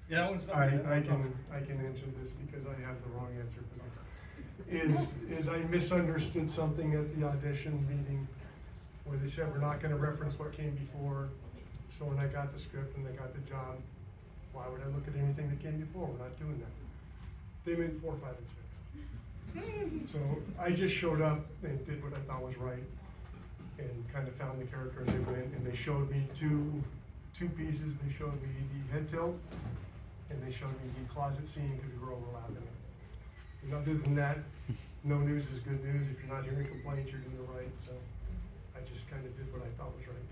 Yeah, that was. I can answer this because I have the wrong answer for this. Is I misunderstood something at the audition meeting where they said we're not gonna reference what came before. So when I got the script and I got the job, why would I look at anything that came before? We're not doing that. They meant 4, 5, and 6. So I just showed up and did what I thought was right and kind of found the character as they went, and they showed me two pieces. They showed me the head tilt and they showed me the closet scene because we were overlapping it. And other than that, no news is good news. If you're not hearing complaints, you're doing it right. So I just kind of did what I thought was right.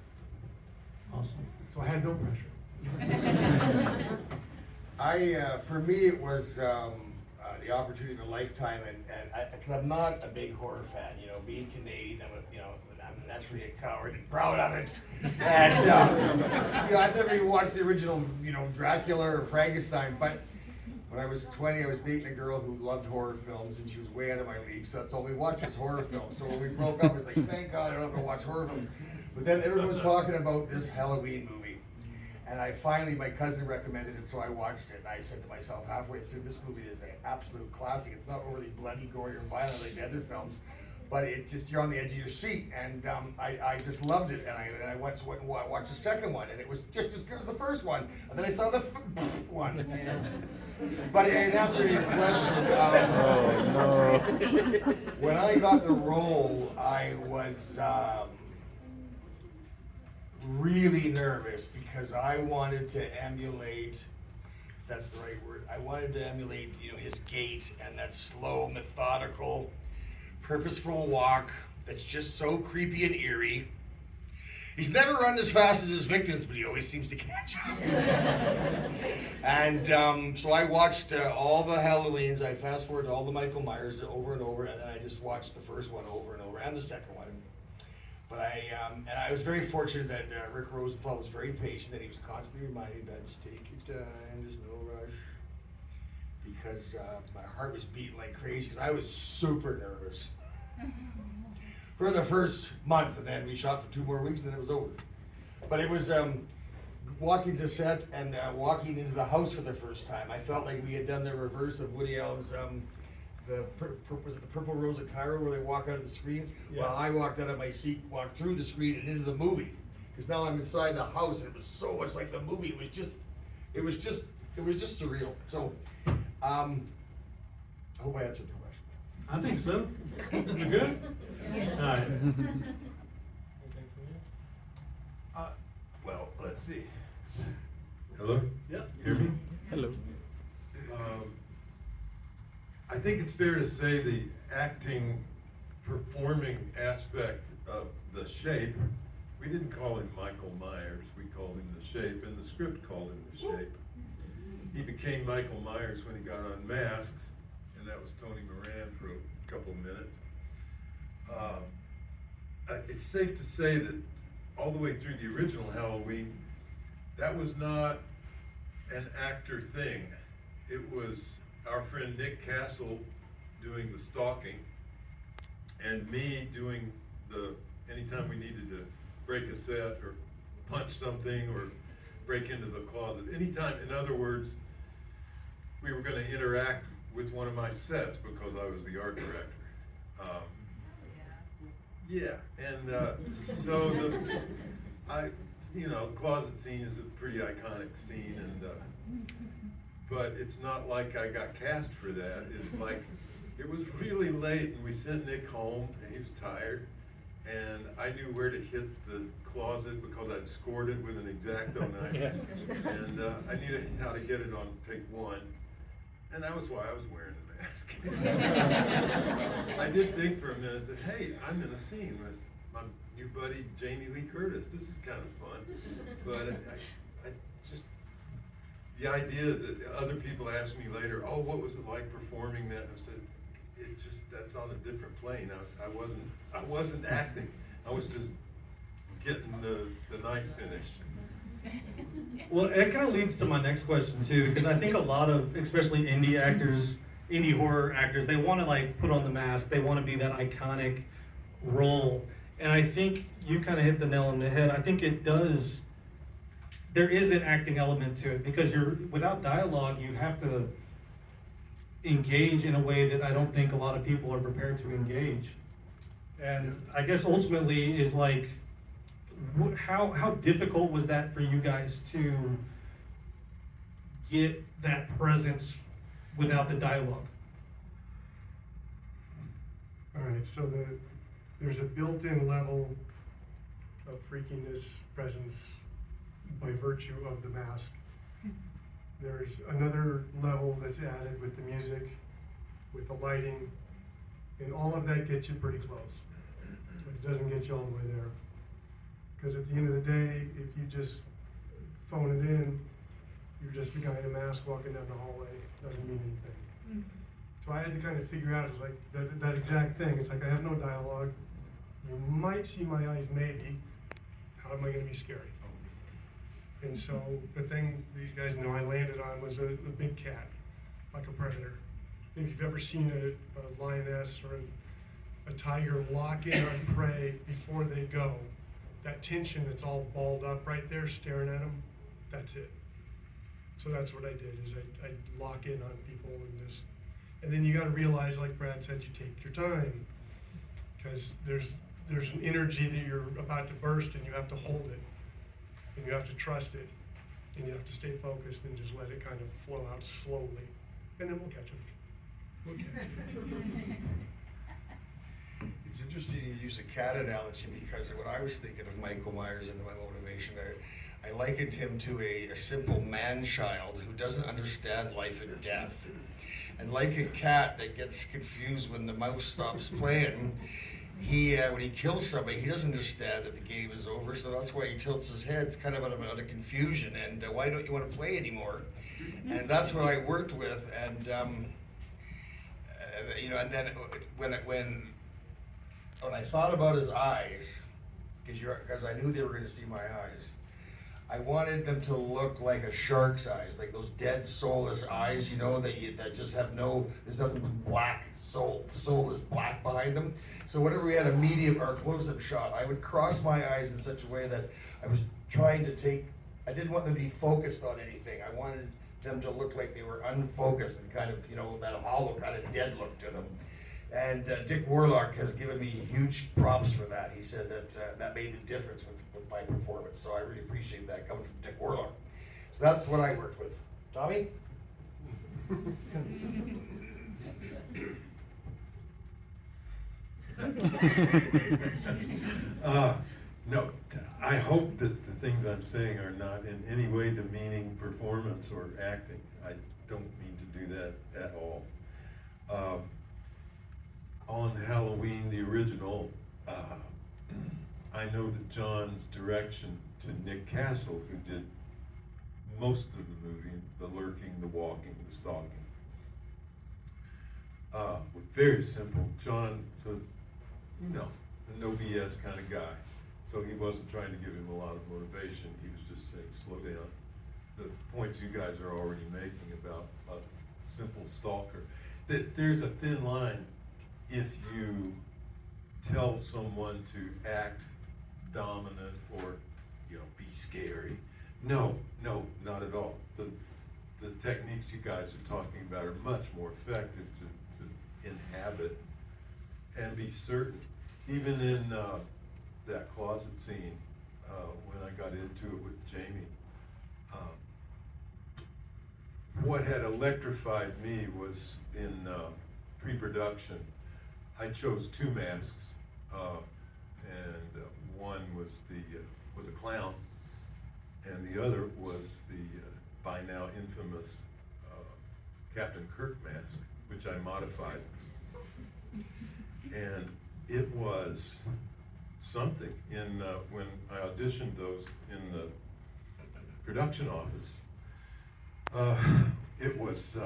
Awesome. So I had no pressure. For me, it was the opportunity of a lifetime, because I'm not a big horror fan. You know, being Canadian, I'm naturally a coward and proud of it. And I've never even watched the original, Dracula or Frankenstein. But when I was 20, I was dating a girl who loved horror films, and she was way out of my league. So that's all we watched was horror films. So when we broke up, it was like, thank God I don't have to watch horror films. But then everyone was talking about this Halloween movie. And my cousin recommended it, so I watched it. And I said to myself, halfway through, this movie is an absolute classic. It's not overly bloody, gory, or violent like the other films, but you're on the edge of your seat. And I just loved it. And I went and watched the second one, and it was just as good as the first one. And then I saw the one. But in answer to your question, when I got the role, I was really nervous because I wanted to emulate, that's the right word, I wanted to emulate, his gait and that slow, methodical, purposeful walk that's just so creepy and eerie. He's never run as fast as his victims, but he always seems to catch them. And so I watched all the Halloweens. I fast forwarded to all the Michael Myers over and over, and then I just watched the first one over and over, and the second one. But I was very fortunate that Rick Rosenthal was very patient, that he was constantly reminding me that just take your time, there's no rush. Because my heart was beating like crazy, because I was super nervous. For the first month, and then we shot for 2 more weeks, and then it was over. But it was walking to set and walking into the house for the first time. I felt like we had done the reverse of Woody Allen's was it the Purple Rose at Cairo, where they walk out of the screen? Yeah. Well, I walked out of my seat, walked through the screen and into the movie. Because now I'm inside the house, and it was so much like the movie. It was just surreal. So, I hope I answered your question. I think so. You good? Yeah. All right. Well, let's see. Hello? Yep. Hear me? Hello. I think it's fair to say the acting, performing aspect of The Shape, we didn't call him Michael Myers, we called him The Shape, and the script called him The Shape. He became Michael Myers when he got unmasked, and that was Tony Moran for a couple minutes. It's safe to say that all the way through the original Halloween, that was not an actor thing. It was our friend Nick Castle doing the stalking, and me doing anytime we needed to break a set or punch something or break into the closet. Anytime, in other words, we were going to interact with one of my sets because I was the art director. Closet scene is a pretty iconic scene, but it's not like I got cast for that. It's like, it was really late and we sent Nick home and he was tired, and I knew where to hit the closet because I'd scored it with an X-Acto knife, and I knew how to get it on take 1, and that was why I was wearing the mask. I did think for a minute that, hey, I'm in a scene with my new buddy Jamie Lee Curtis. This is kind of fun, but I just, the idea that other people asked me later, oh, what was it like performing that? I said, that's on a different plane. I wasn't acting. I was just getting the night finished. Well, it kind of leads to my next question too, because I think a lot of, especially indie horror actors, they want to like put on the mask. They want to be that iconic role. And I think you kind of hit the nail on the head. I think it does there is an acting element to it, because without dialogue, you have to engage in a way that I don't think a lot of people are prepared to engage. And I guess ultimately is like, how difficult was that for you guys to get that presence without the dialogue? All right, so there's a built-in level of freakiness presence by virtue of the mask. There's another level that's added with the music, with the lighting, and all of that gets you pretty close. But it doesn't get you all the way there. Because at the end of the day, if you just phone it in, you're just a guy in a mask walking down the hallway, doesn't mean anything. So I had to kind of figure out, it was like that exact thing. It's like I have no dialogue. You might see my eyes maybe. How am I gonna be scary? And so the thing these guys know I landed on was a big cat, like a predator. If you've ever seen a lioness or a tiger lock in on prey before they go, that tension that's all balled up right there staring at them, that's it. So that's what I did, is I lock in on people and then you gotta realize, like Brad said, you take your time. Because there's an energy that you're about to burst and you have to hold it. And you have to trust it. And you have to stay focused and just let it kind of flow out slowly. And then we'll catch it. We'll catch it. It's interesting you use a cat analogy, because when I was thinking of Michael Myers and my motivation, I likened him to a simple man-child who doesn't understand life and death. And like a cat that gets confused when the mouse stops playing, when he kills somebody, he doesn't understand that the game is over, so that's why he tilts his head. It's kind of out of confusion, and why don't you want to play anymore? And that's what I worked with, and and then when I thought about his eyes, because I knew they were going to see my eyes, I wanted them to look like a shark's eyes, like those dead, soulless eyes, that just have there's nothing but black, soulless black behind them. So whenever we had a medium or a close-up shot, I would cross my eyes in such a way that I was trying to I didn't want them to be focused on anything. I wanted them to look like they were unfocused and kind of, that hollow, kind of dead look to them. And Dick Warlock has given me huge props for that. He said that made the difference with my performance. So I really appreciate that coming from Dick Warlock. So that's what I worked with. Tommy? No, I hope that the things I'm saying are not in any way demeaning performance or acting. I don't mean to do that at all. On Halloween, the original, I know that John's direction to Nick Castle, who did most of the movie, the lurking, the walking, the stalking, was very simple. John, a no BS kind of guy. So he wasn't trying to give him a lot of motivation. He was just saying, slow down. The points you guys are already making about a simple stalker. That there's a thin line if you tell someone to act dominant or, be scary. No, not at all. The techniques you guys are talking about are much more effective to inhabit and be certain. Even in that closet scene, when I got into it with Jamie, what had electrified me was in pre-production, I chose two masks, and one was a clown, and the other was the by now infamous Captain Kirk mask, which I modified, and it was something. When I auditioned those in the production office, it was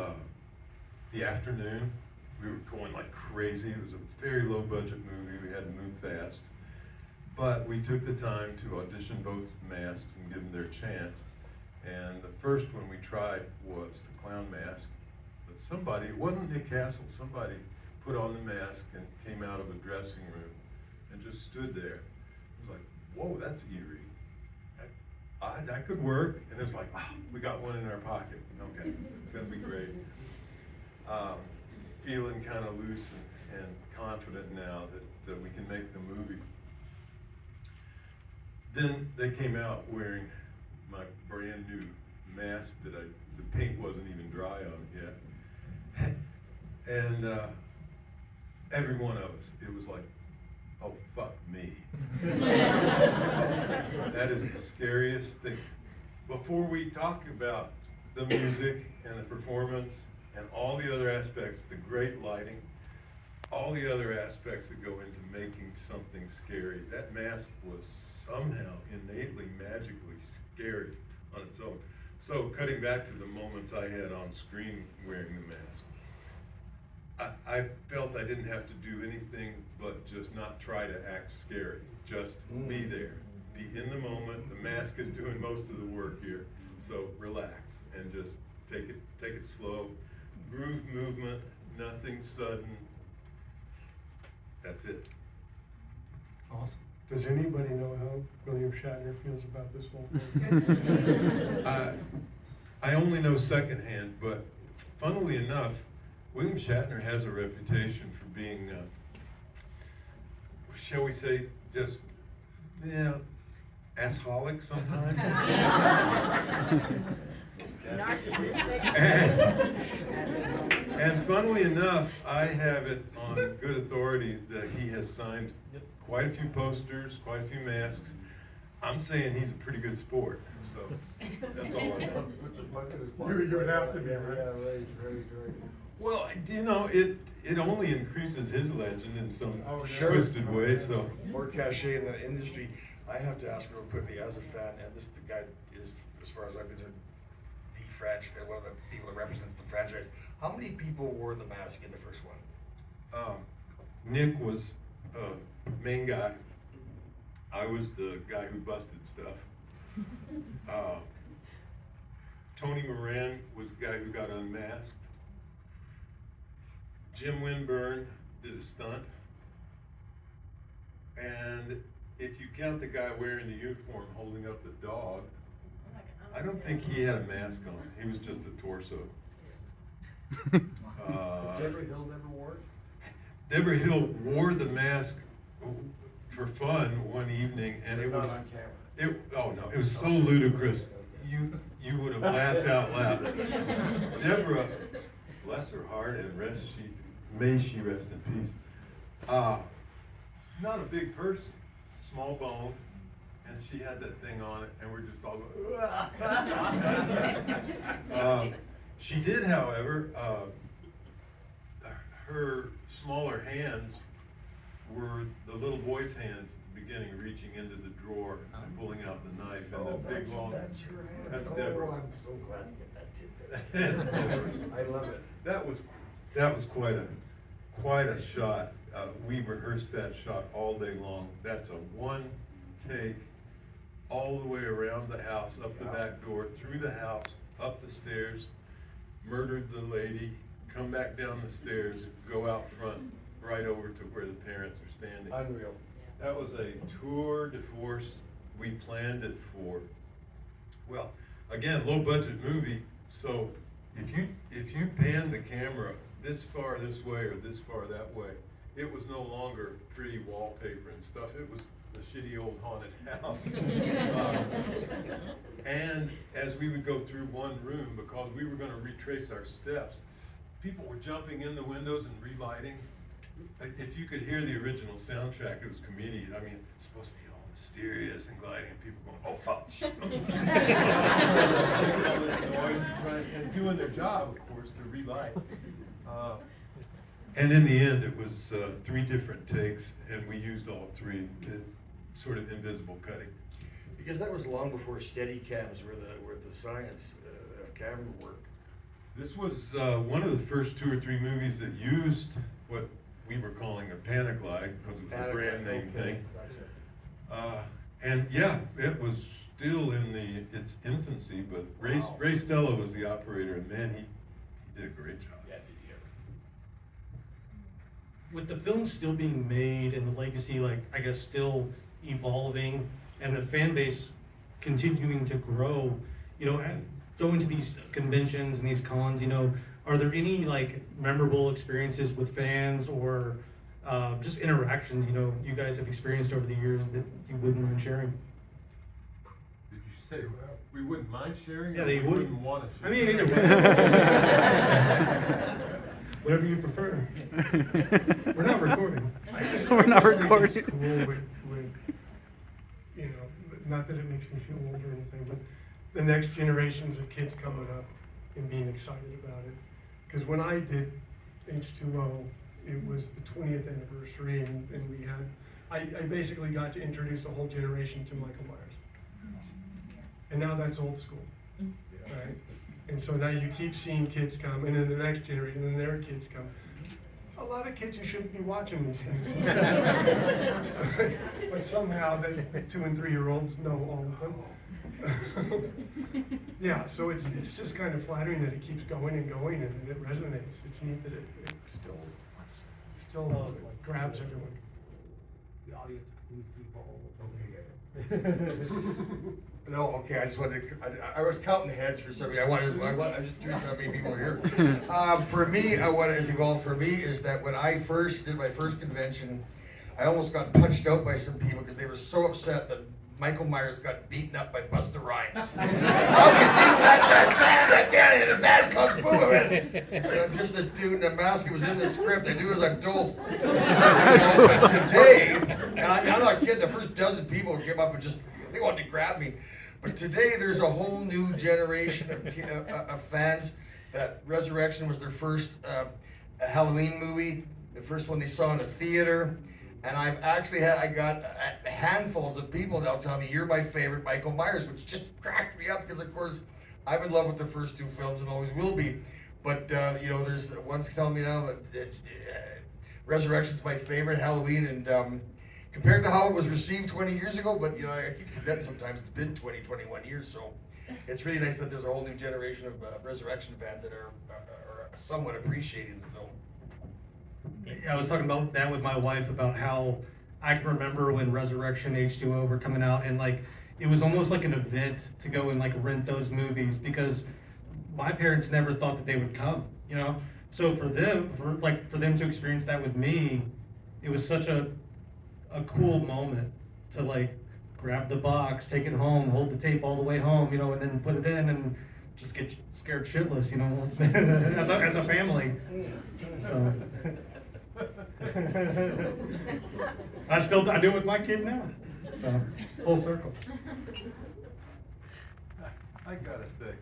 the afternoon. We were going like crazy. It was a very low budget movie. We had to move fast. But we took the time to audition both masks and give them their chance. And the first one we tried was the clown mask. But somebody, it wasn't Nick Castle, somebody put on the mask and came out of a dressing room and just stood there. It was like, whoa, that's eerie. that could work. And it was like, wow, we got one in our pocket. Okay, it's gonna be great. Feeling kind of loose and confident now that we can make the movie. Then they came out wearing my brand new mask that the paint wasn't even dry on it yet. And every one of us, it was like, oh, fuck me. That is the scariest thing. Before we talk about the music and the performance and all the other aspects, the great lighting, all the other aspects that go into making something scary, that mask was somehow innately, magically scary on its own. So cutting back to the moments I had on screen wearing the mask, I felt I didn't have to do anything but just not try to act scary. Just be there, be in the moment. The mask is doing most of the work here, so relax and just take it slow. Groove movement, nothing sudden. That's it. Awesome. Does anybody know how William Shatner feels about this whole thing? I only know secondhand, but funnily enough, William Shatner has a reputation for being, shall we say, just, assholic sometimes. And funnily enough, I have it on good authority that he has signed quite a few posters, quite a few masks. I'm saying he's a pretty good sport, so that's all I know. Puts a buck in his You would have to be, right? Yeah, right. Well, you know, it only increases his legend in some Sure. twisted way, so. More cachet in the industry. I have to ask real quickly, as a fan, and this the guy is, as far as I've been to the franchise, one of the people that represents the franchise. How many people wore the mask in the first one? Nick was main guy. I was the guy who busted stuff. Tony Moran was the guy who got unmasked. Jim Winburn did a stunt. And if you count the guy wearing the uniform holding up the dog, I don't think he had a mask on. He was just a torso. Deborah Hill never wore it? Deborah Hill wore the mask for fun one evening, and it Not was on camera. it was so ludicrous. You would have laughed out loud. Deborah, bless her heart, and may she rest in peace. Not a big person, small bone, and she had that thing on it, and we're just all going. She did, however, her smaller hands were the little boy's hands at the beginning, reaching into the drawer and pulling out the knife, and the big long. That's her hand. That's Deborah. I'm so glad to get that tidbit. That's Deborah. I love it. That was quite a shot. We rehearsed that shot all day long. That's a one take, all the way around the house, up the back door, through the house, up the stairs, murdered the lady, come back down the stairs, go out front, right over to where the parents are standing. Unreal. That was a tour de force. We planned it for, well, again, low budget movie. So if you pan the camera this far this way or this far that way, it was no longer pretty wallpaper and stuff. It was the shitty old haunted house. And as we would go through one room, because we were going to retrace our steps, people were jumping in the windows and relighting. If you could hear the original soundtrack, it was comedian. I mean, it's supposed to be all mysterious and gliding, and people going, "Oh fuck!" Making all this noise and doing their job, of course, to relight. And in the end, it was 3 different takes, and we used all 3. Sort of invisible cutting. Because that was long before steady cams were the science camera work. This was one of the first 2 or 3 movies that used what we were calling a panic lag, because it was a brand name thing. And yeah, it was still in its infancy, but Ray Stella was the operator, and man, he did a great job. Yeah, did you ever? With the film still being made and the legacy, like, I guess, still evolving, and the fan base continuing to grow, you know, and going to these conventions and these cons, you know, are there any like memorable experiences with fans or just interactions, you know, you guys have experienced over the years that you wouldn't mind sharing? Did you say we wouldn't mind sharing? Yeah, or they we would. wouldn't want to I share? mean, either way. Whatever you prefer. We're not recording. We're not I just think recording. It's cool with, you know, not that it makes me feel old or anything, but the next generations of kids coming up and being excited about it. Because when I did H2O, it was the 20th anniversary, and we had, I basically got to introduce a whole generation to Michael Myers. And now that's old school, right? And so now you keep seeing kids come, and then the next generation, and then their kids come. A lot of kids who shouldn't be watching these things. But somehow the 2 and 3-year-olds know all of them. Yeah, so it's just kind of flattering that it keeps going and going, and it resonates. It's neat that it still grabs everyone. The audience includes people. No, okay, I just wanted to, I was counting heads for somebody, I'm just curious how many people are here. For me, what has evolved for me is that when I first did my first convention, I almost got punched out by some people because they were so upset that Michael Myers got beaten up by Busta Rhymes. How could you let that sound again in a bad kung fu of it? So I'm just a dude in a mask. It was in the script. I do as I'm told. But today, and I'm not kidding, the first dozen people who came up and just, they wanted to grab me. But today there's a whole new generation of fans. That Resurrection was their first Halloween movie, the first one they saw in a theater. And I've actually I got handfuls of people now tell me, you're my favorite Michael Myers, which just cracks me up because, of course, I'm in love with the first 2 films and always will be. But, you know, there's one's telling me now that Resurrection's my favorite Halloween, and compared to how it was received 20 years ago, but, you know, I keep forgetting sometimes it's been 20, 21 years, so it's really nice that there's a whole new generation of Resurrection fans that are somewhat appreciating the film. I was talking about that with my wife about how I can remember when Resurrection, H2O were coming out, and like it was almost like an event to go and like rent those movies because my parents never thought that they would come, you know. So for them to experience that with me, it was such a cool moment to like grab the box, take it home, hold the tape all the way home, you know, and then put it in and just get scared shitless, you know, as a family. So. I do it with my kid now. So full circle. I gotta say,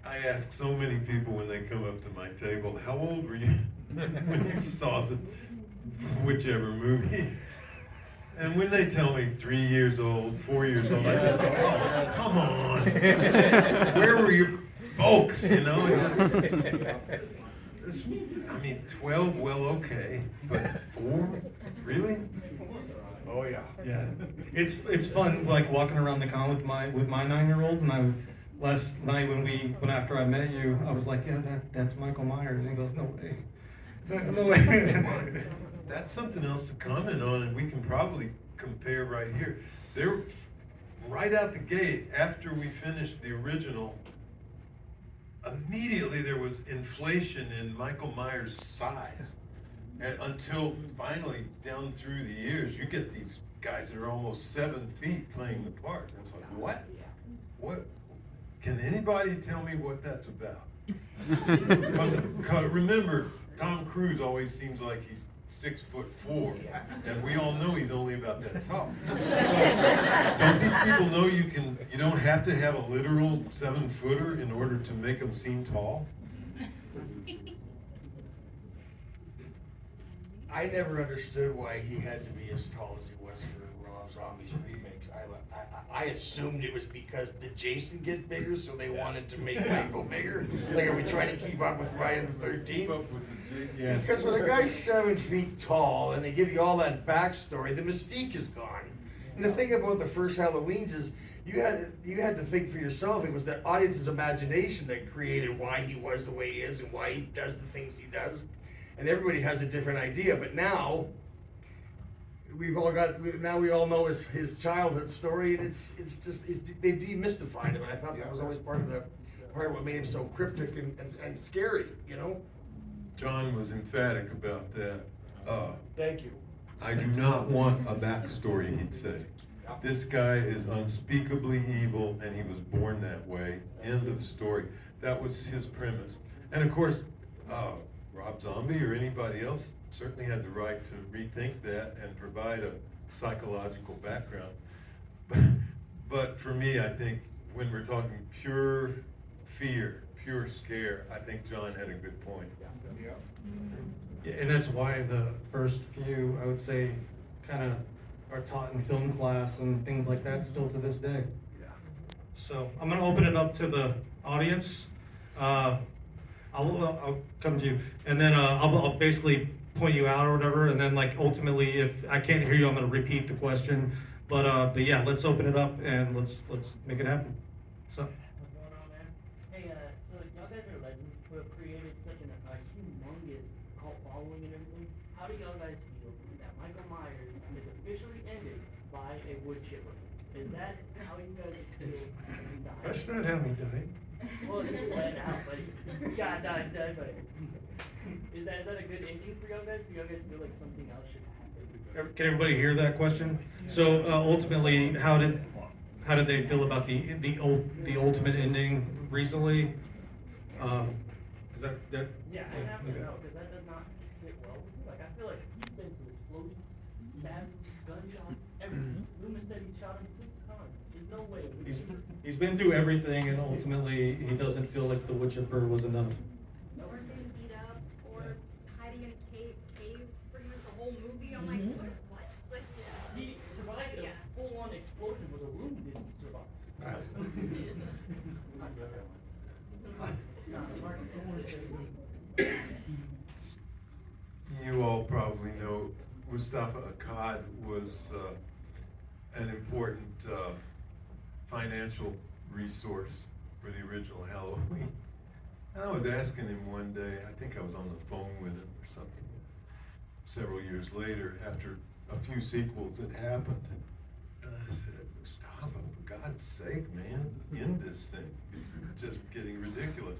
I ask so many people when they come up to my table, how old were you when you saw the whichever movie? And when they tell me 3 years old, 4 years old, I just go, oh, come on. Where were your folks, you know? I mean, 12, well, okay, but 4? Really? Oh, yeah. Yeah, it's fun like walking around the con with my 9-year-old. And last night when after I met you, I was like, yeah, that's Michael Myers. And he goes, no way, no way. That's something else to comment on, and we can probably compare right here. They're right out the gate after we finished the original. Immediately there was inflation in Michael Myers' size, and until finally down through the years you get these guys that are almost 7 feet playing the part. And it's like, what can anybody tell me what that's about? Because remember, Tom Cruise always seems like he's 6'4", and we all know he's only about that tall. So, don't these people know you don't have to have a literal 7-footer in order to make them seem tall? I never understood why he had to be as tall as he was for Rob Zombie's remakes. I assumed it was because did Jason get bigger, so they wanted to make Michael bigger? Like, are we trying to keep up with Friday the 13th? Keep up with the Jason. Yeah. Because when a guy's 7 feet tall and they give you all that backstory, the mystique is gone. And the thing about the first Halloweens is you had to think for yourself. It was the audience's imagination that created why he was the way he is and why he does the things he does. And everybody has a different idea. But now, now we all know his childhood story, and it's just, they've demystified him, and I thought that was always part of what made him so cryptic and scary, you know? John was emphatic about that. Thank you. I do not want a backstory, he'd say. This guy is unspeakably evil, and he was born that way. End of story. That was his premise. And of course, Rob Zombie or anybody else certainly had the right to rethink that and provide a psychological background. But for me, I think when we're talking pure fear, pure scare, I think John had a good point. Yeah, and that's why the first few, I would say, kind of are taught in film class and things like that still to this day. Yeah. So I'm gonna open it up to the audience. I'll come to you, and then I'll basically point you out or whatever, and then like ultimately, if I can't hear you, I'm gonna repeat the question. But yeah, let's open it up and let's make it happen. So. What's going on, man? Hey, so y'all guys are legends who have created such a humongous cult following and everything. How do y'all guys feel that Michael Myers is officially ended by a wood chipper? Is that how you guys feel when he died? That's not how he died. Well, he bled out, but he died, but is that a good ending for y'all guys? Do y'all guys feel like something else should happen? Can everybody hear that question? So ultimately, how did they feel about the ultimate ending recently? Is that? Yeah, I have to know, because that does not sit well with me. Like, I feel like he's been through explosions, stabbed, gunshots, everything. Loomis said he shot him 6 times. There's no way. He's been through everything, and ultimately, he doesn't feel like the wood chipper was enough. Or getting beat up, or hiding in a cave pretty much the whole movie. I'm like, what? Like, He survived a full-on explosion where the room didn't survive. You all probably know Mustafa Akkad was an important financial resource for the original Halloween. And I was asking him one day, I think I was on the phone with him or something, several years later, after a few sequels had happened. And I said, Mustafa, for God's sake, man, end this thing. It's just getting ridiculous.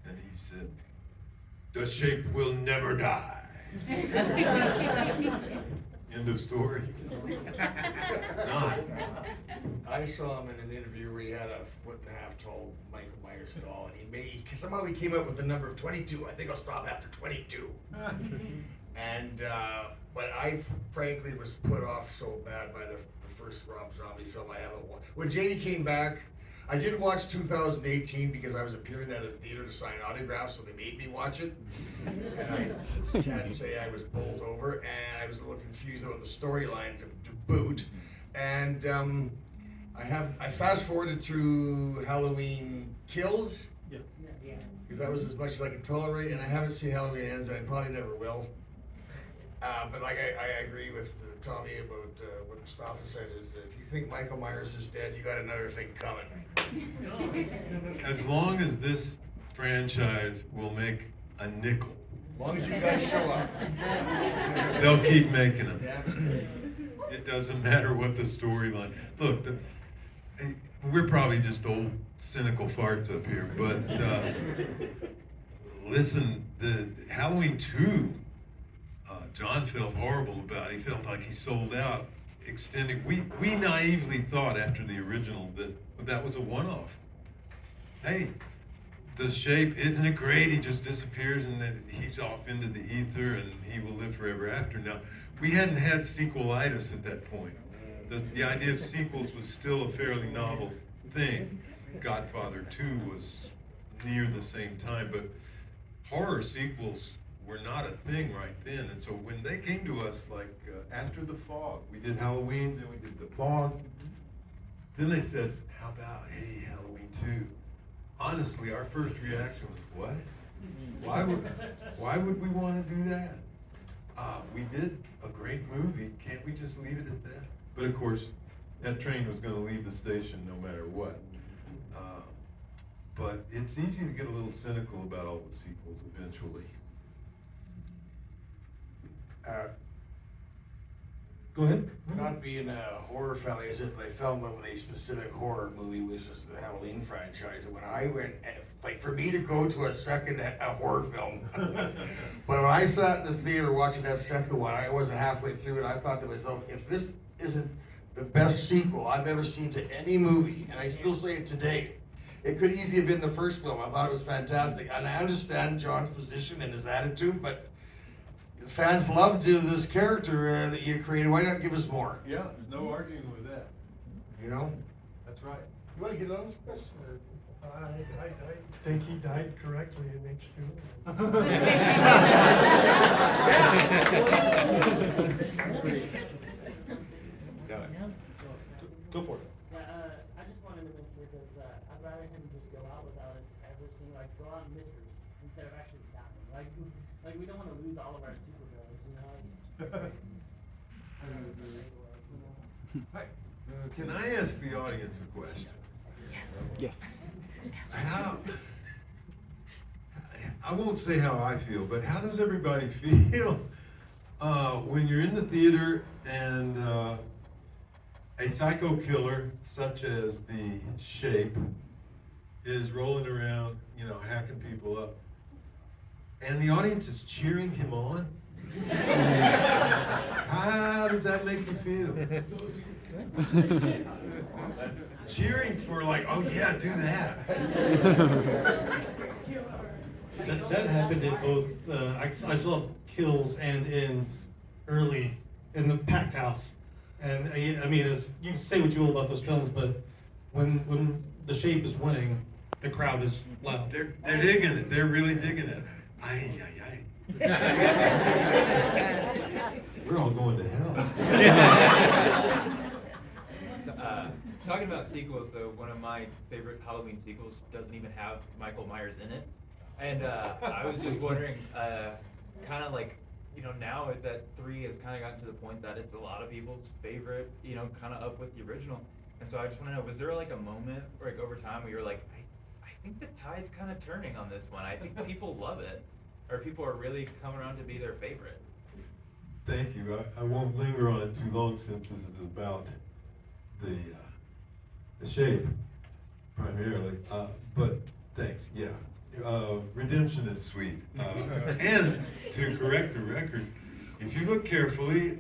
And he said, the shape will never die. End of story. Not. I saw him in an interview where he had a 1.5 tall Michael Myers doll, and somehow he came up with the number of 22. I think I'll stop after 22. And but I frankly was put off so bad by the first Rob Zombie film I haven't watched. When Janie came back, I did watch 2018 because I was appearing at a theater to sign autographs, so they made me watch it. And I can't say I was bowled over, and I was a little confused about the storyline to boot. And I fast forwarded through Halloween Kills. Yeah. Because that was as much as I could tolerate, and I haven't seen Halloween Ends, and I probably never will. But like I agree with Tommy about what Mustafa said, is if you think Michael Myers is dead, you got another thing coming. As long as this franchise will make a nickel, As long as you guys show up. they'll keep making them. Damn straight. It doesn't matter what the storyline. Look, we're probably just old cynical farts up here, but listen, the Halloween 2, John felt horrible about. He felt like he sold out. We naively thought after the original that was a one-off. Hey, the shape, isn't it great? He just disappears and then he's off into the ether and he will live forever after. Now, we hadn't had sequelitis at that point. The idea of sequels was still a fairly novel thing. Godfather 2 was near the same time, but horror sequels were not a thing right then. And so when they came to us, like after The Fog, we did Halloween, then we did The Fog. Then they said, how about, hey, Halloween 2? Honestly, our first reaction was, what? Why would we want to do that? We did a great movie. Can't we just leave it at that? But of course, that train was going to leave the station no matter what. But it's easy to get a little cynical about all the sequels eventually. Go ahead. Not being a horror fan, like I said, but I fell in love with a specific horror movie, which was the Halloween franchise. And when I went, like for me to go to a horror film, but when I sat in the theater watching that second one, I wasn't halfway through it. I thought to myself, if this isn't the best sequel I've ever seen to any movie, and I still say it today, it could easily have been the first film. I thought it was fantastic. And I understand John's position and his attitude, but fans loved this character that you created. Why not give us more? Yeah, there's no arguing with that. You know? That's right. You want to get on this, Chris? I think he died correctly in H2. Go for it. I just wanted to mention because I'd rather him just go out without us ever seeing, like, go out and mysteries instead of actually dying. Like we don't want to lose all of our superheroes, you know? Hi, can I ask the audience a question? Yes. How, I won't say how I feel, but how does everybody feel when you're in the theater and a psycho killer such as the Shape is rolling around, you know, hacking people up, and the audience is cheering him on? How does that make you feel? Cheering for like, oh yeah, do that. That happened in both, I saw kills and ends early in the packed house. And I mean, as you say what you will about those films, but when the Shape is winning, the crowd is loud. They're digging it. They're really digging it. Aye, aye, aye. We're all going to hell. Talking about sequels, though, one of my favorite Halloween sequels doesn't even have Michael Myers in it. And I was just wondering, kind of like, you know, now that 3 has kind of gotten to the point that it's a lot of people's favorite, you know, kind of up with the original. And so I just want to know, was there like a moment, like over time, where you're like, I think the tide's kind of turning on this one. I think people love it, or people are really coming around to be their favorite. Thank you. I won't linger on it too long since this is about the Shape primarily. But thanks. Yeah. Redemption is sweet. And to correct the record, if you look carefully,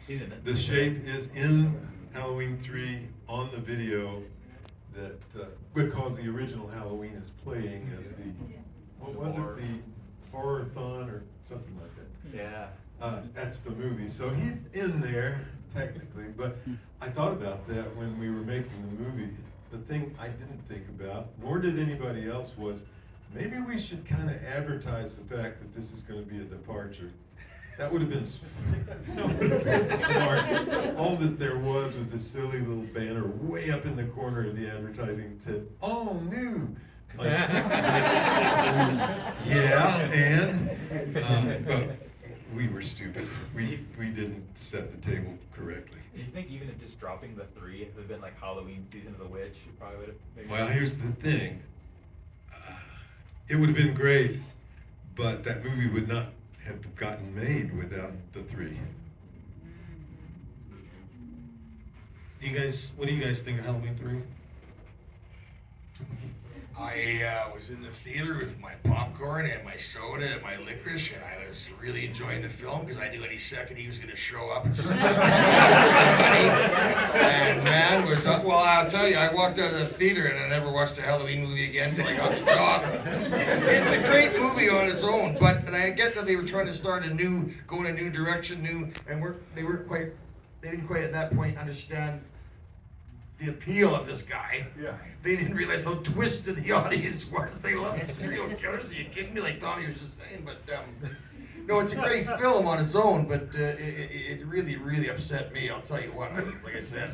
the Shape is in Halloween 3 on the video that because the original Halloween is playing as the what was it, the horror-thon or something like that. Yeah. That's the movie, so he's in there technically. But I thought about that when we were making the movie. The thing I didn't think about, nor did anybody else, was maybe we should kind of advertise the fact that this is going to be a departure. That would have been smart. All that there was a silly little banner way up in the corner of the advertising that said, "All new." Like, yeah, and but we were stupid. We didn't set the table correctly. Do you think even if just dropping the 3, if it had been like Halloween Season of the Witch, you probably would have maybe... Well, here's the thing. It would have been great, but that movie would not have gotten made without the 3. What do you guys think of Halloween 3? I was in the theater with my popcorn and my soda and my licorice, and I was really enjoying the film because I knew any second he was going to show up and somebody. And man, was up. Well, I'll tell you, I walked out of the theater and I never watched a Halloween movie again until I got the job. It's a great movie on its own, but I get that they were trying to go in a new direction, and they didn't quite at that point understand the appeal of this guy. Yeah. They didn't realize how twisted the audience was. They love serial killers. Are you kidding me? Like Tommy was just saying. But no, it's a great film on its own. But it really, really upset me. I'll tell you what. Like I said.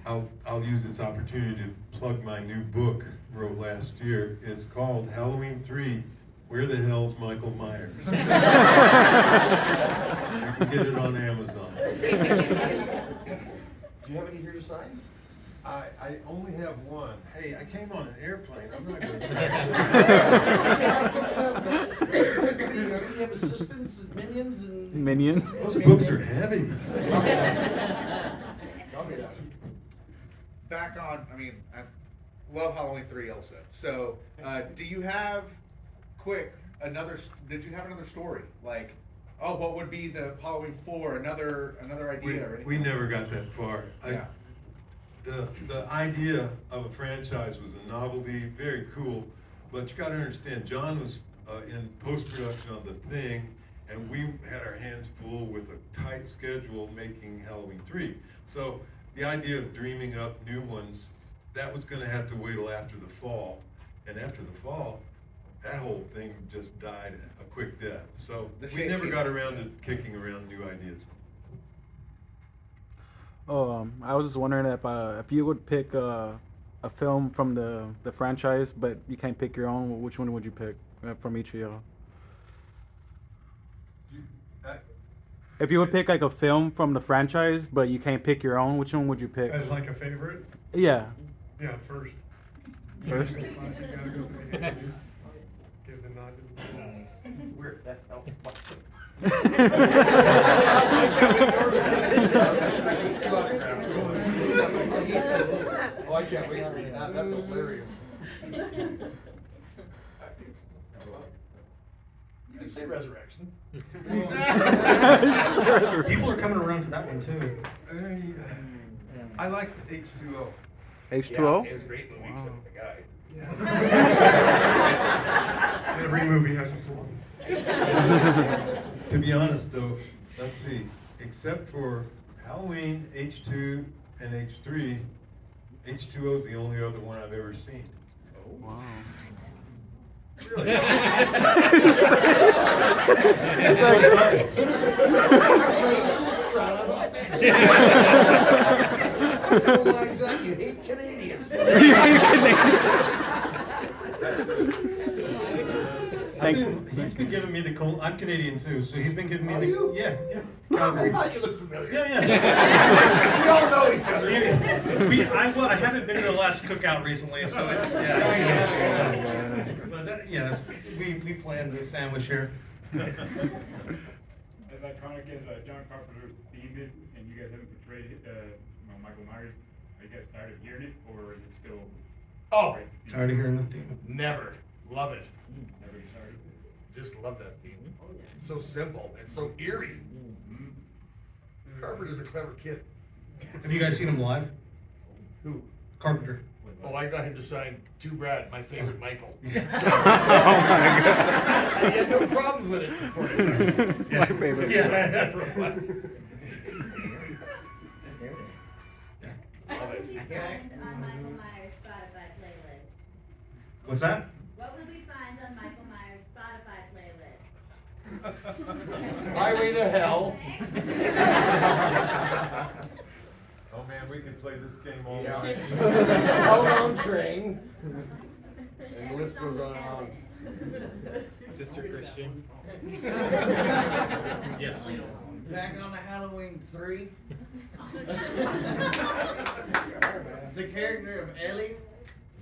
I'll use this opportunity to plug my new book I wrote last year. It's called Halloween 3. Where the hell's Michael Myers? You can get it on Amazon. Do you have any here to sign? I only have one. Hey, I came on an airplane. I'm not going Do you have assistants and minions and? Minion. Those books are heavy. Back on, I mean, I love Halloween 3 also. So, do you have, did you have another story? Like, oh, what would be the Halloween 4, another idea or anything? We never got that far. Yeah. The idea of a franchise was a novelty, very cool, but you gotta understand, John was in post-production on The Thing, and we had our hands full with a tight schedule making Halloween 3. So the idea of dreaming up new ones, that was gonna have to wait till after the fall. And after the fall, that whole thing just died a quick death. So we never got around to kicking around new ideas. Oh, I was just wondering if you would pick a film from the franchise, but you can't pick your own, which one would you pick from each of y'all? If you would pick like a film from the franchise, but you can't pick your own, which one would you pick? As like a favorite? Yeah. Yeah, first. First? Classic, gotta go for the beginning. Give the nod to the Weird, that helps. Oh, I can't wait to read that, that's hilarious. You can say resurrection. People are coming around to that one too. I liked H2O. H2O? It was a great movie, except for the guy. Every movie has a flaw. To be honest though, let's see, except for Halloween, H2, and H3, H2O is the only other one I've ever seen. Wow. Really? You hate Canadians. He's been giving me the cold. I'm Canadian too, so he's been giving me Are the you? yeah. I thought you looked familiar. Yeah. We all know each other. I haven't been to the last cookout recently, so it's yeah. But that, yeah, we planned the sandwich here. As iconic as John Carpenter's theme is, and you guys haven't portrayed Michael Myers, are you guys tired of hearing it, or is it still? Oh, Tired of hearing the theme. never. Love it. Never get tired of it? Just love that theme. It's so simple and so eerie. Carpenter's a clever kid. Have you guys seen him live? Who? Carpenter. Oh, I got him to sign to Brad, my favorite Michael. Oh my God. I had no problems with it before. My favorite. Yeah. Love it. What would we find on Michael Myers' Spotify playlist? What's that? What would we find on Michael Myers' Spotify playlist? Highway to Hell. Oh man, we can play this game all Yeah. night. Hellbound Train. And the list goes on and on. Sister Christian. Yes. Back on the Halloween 3. The character of Ellie,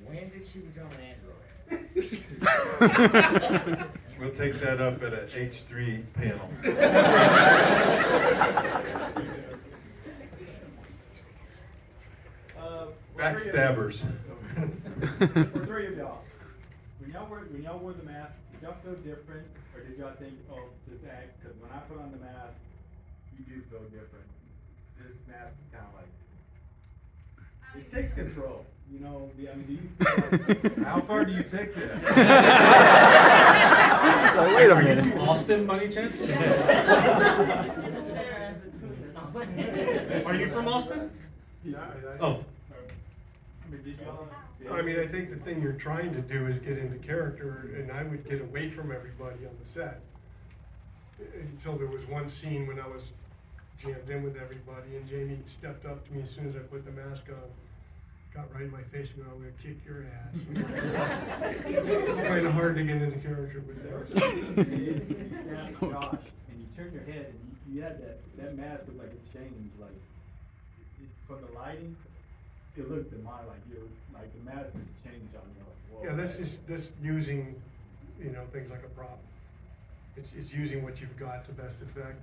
when did she become an android? We'll take that up at a H3 panel. Backstabbers. For three of y'all, when y'all wore the mask, did y'all feel different, or did y'all think, oh, this act? Because when I put on the mask, you do feel different. This mask is kind of like it takes control. You know, I mean, do you feel like, How far do you take that? Like, wait a Are you minute. from Austin, by any chance? Are you from Austin? Oh. I mean, did y'all? I mean, I think the thing you're trying to do is get into character, and I would get away from everybody on the set. Until there was one scene when I was jammed in with everybody, and Jamie stepped up to me as soon as I put the mask on, got right in my face and went, "I'm gonna kick your ass." It's kind of hard to get into character with that. You snapped Josh, and you turned your head, and you had that mask looked like it changed, like from the lighting. It looked to mine like the mask just changed on you. Like, whoa, Yeah, that's using, things like a prop. It's using what you've got to best effect.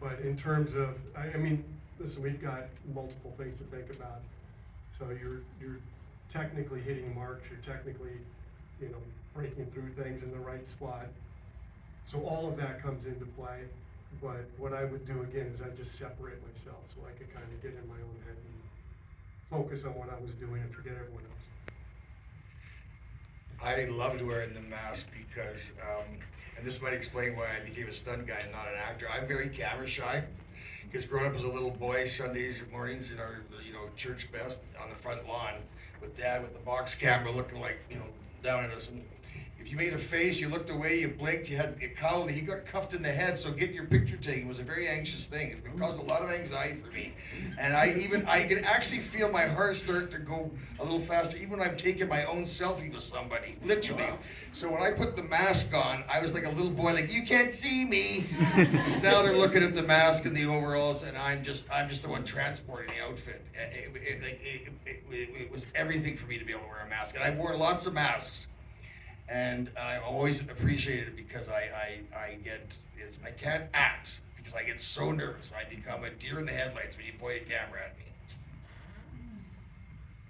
But in terms of, I mean, listen, we've got multiple things to think about. So you're technically hitting marks, you're technically, you know, breaking through things in the right spot. So all of that comes into play. But what I would do again is I'd just separate myself so I could kind of get in my own head and focus on what I was doing and forget everyone else. I loved wearing the mask because, and this might explain why I became a stunt guy and not an actor. I'm very camera shy. Because growing up as a little boy, Sundays mornings in our, you know, church best on the front lawn with Dad with the box camera looking like, you know, down at us. And if you made a face, you looked away, you blinked, you cowled, he got cuffed in the head, so getting your picture taken was a very anxious thing. It caused a lot of anxiety for me. And I could actually feel my heart start to go a little faster, even when I'm taking my own selfie with somebody, literally. So when I put the mask on, I was like a little boy, like, you can't see me. Now they're looking at the mask and the overalls, and I'm just the one transporting the outfit. It was everything for me to be able to wear a mask. And I've worn lots of masks. And I always appreciated it because I can't act because I get so nervous. I become a deer in the headlights when you point a camera at me.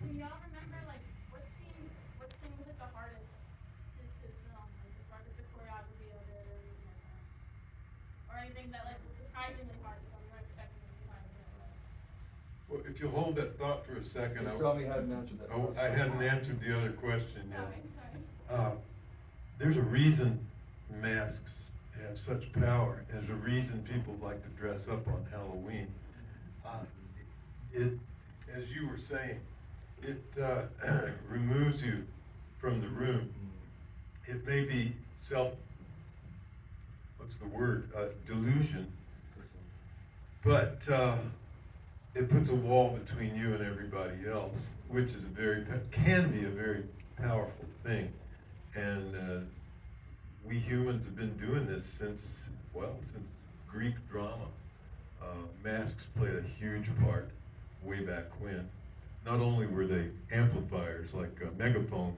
Do y'all remember like what scene was like the hardest to film, like as far as the choreography of it or anything like that? Or anything that like was surprisingly hard because we weren't expecting it to be hard. Well, if you hold that thought for a second, You still hadn't answered that. Oh, I hadn't answered the other question yet. Sorry. There's a reason masks have such power. There's a reason people like to dress up on Halloween. As you were saying, it removes you from the room. It may be delusion, but it puts a wall between you and everybody else, which is can be a very powerful thing. And we humans have been doing this since Greek drama. Masks played a huge part way back when. Not only were they amplifiers like megaphone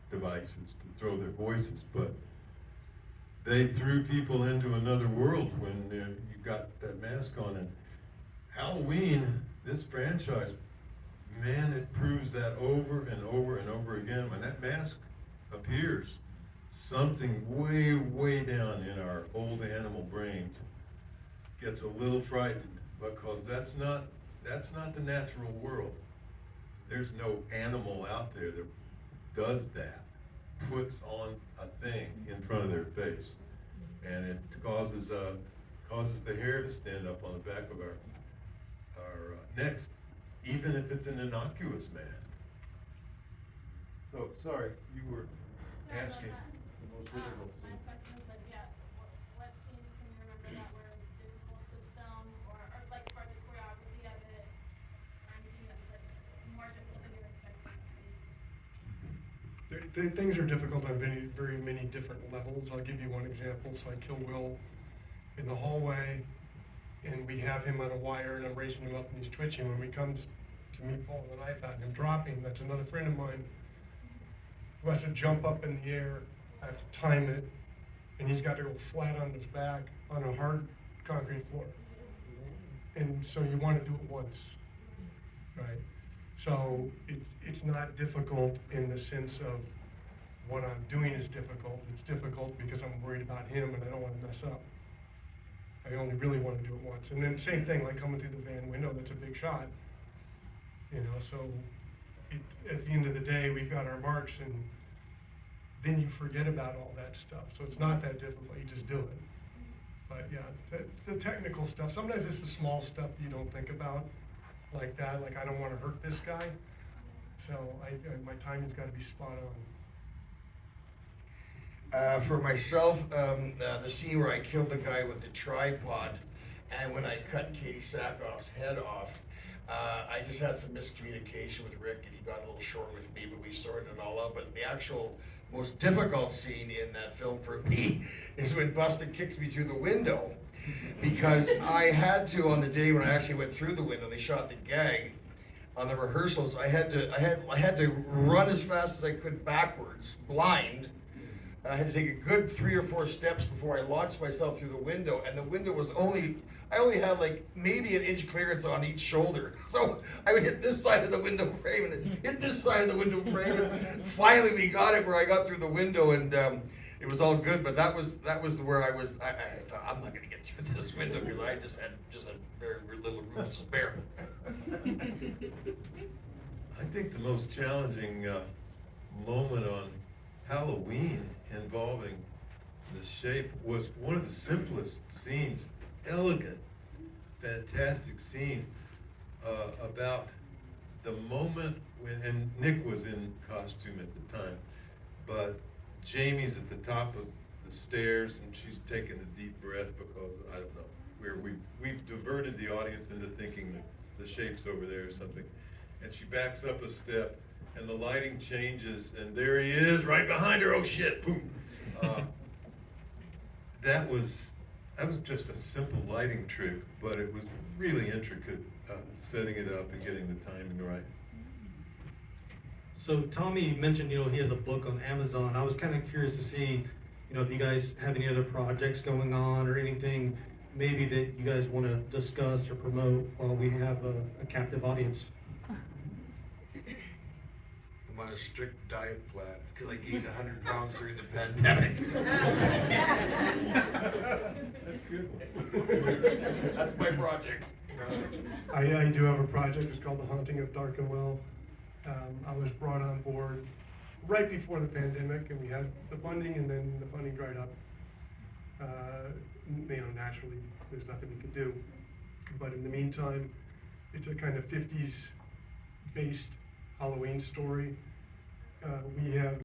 devices to throw their voices, but they threw people into another world when you got that mask on. And Halloween, this franchise, man, it proves that over and over and over again. When that mask appears, something way, way down in our old animal brains gets a little frightened because that's not the natural world. There's no animal out there that does that, puts on a thing in front of their face, and it causes the hair to stand up on the back of our necks, even if it's an innocuous mask. So, sorry, you were asking the most difficult My scene. question is like, yeah, what scenes can you remember that were difficult to film or like as far as the choreography of it or anything that was like more difficult than you were expecting? Things are difficult on very many different levels. I'll give you one example. So I kill Will in the hallway, and we have him on a wire, and I'm raising him up, and he's twitching. When he comes to me pulling the knife out and him dropping, that's another friend of mine who has to jump up in the air. I have to time it, and he's got to go flat on his back on a hard concrete floor. And so you want to do it once, right? So it's not difficult in the sense of what I'm doing is difficult. It's difficult because I'm worried about him and I don't want to mess up. I only really want to do it once. And then same thing, like coming through the van window, that's a big shot. You know, so at the end of the day, we've got our marks, and then you forget about all that stuff. So it's not that difficult, you just do it. But yeah, it's the technical stuff. Sometimes it's the small stuff you don't think about like that. Like, I don't want to hurt this guy. So my timing's got to be spot on. For myself, the scene where I killed the guy with the tripod, and when I cut Katie Sackhoff's head off, I just had some miscommunication with Rick, and he got a little short with me, but we sorted it all out. But the actual most difficult scene in that film for me is when Busta kicks me through the window, because I had to, on the day when I actually went through the window, they shot the gag. On the rehearsals, I had to run as fast as I could backwards, blind, And I had to take a good 3 or 4 steps before I launched myself through the window, and the window was I only had like maybe an inch clearance on each shoulder. So I would hit this side of the window frame and hit this side of the window frame. And finally we got it where I got through the window, and it was all good, but that was where I thought, I'm not gonna get through this window because I just had very little room to spare. I think the most challenging moment on Halloween involving the shape was one of the simplest scenes, elegant, fantastic scene about the moment when, and Nick was in costume at the time, but Jamie's at the top of the stairs and she's taking a deep breath because, I don't know, we've diverted the audience into thinking that the shape's over there or something. And she backs up a step and the lighting changes and there he is right behind her, oh shit, boom. That was just a simple lighting trick, but it was really intricate, setting it up and getting the timing right. So Tommy mentioned, he has a book on Amazon. I was kind of curious to see, if you guys have any other projects going on or anything maybe that you guys want to discuss or promote while we have a captive audience. I'm on a strict diet plan because I gained 100 pounds during the pandemic. That's good. That's my project. I do have a project, it's called The Haunting of Dark and Well. I was brought on board right before the pandemic and we had the funding and then the funding dried up. Naturally, there's nothing we could do. But in the meantime, it's a kind of 50s based Halloween story. We have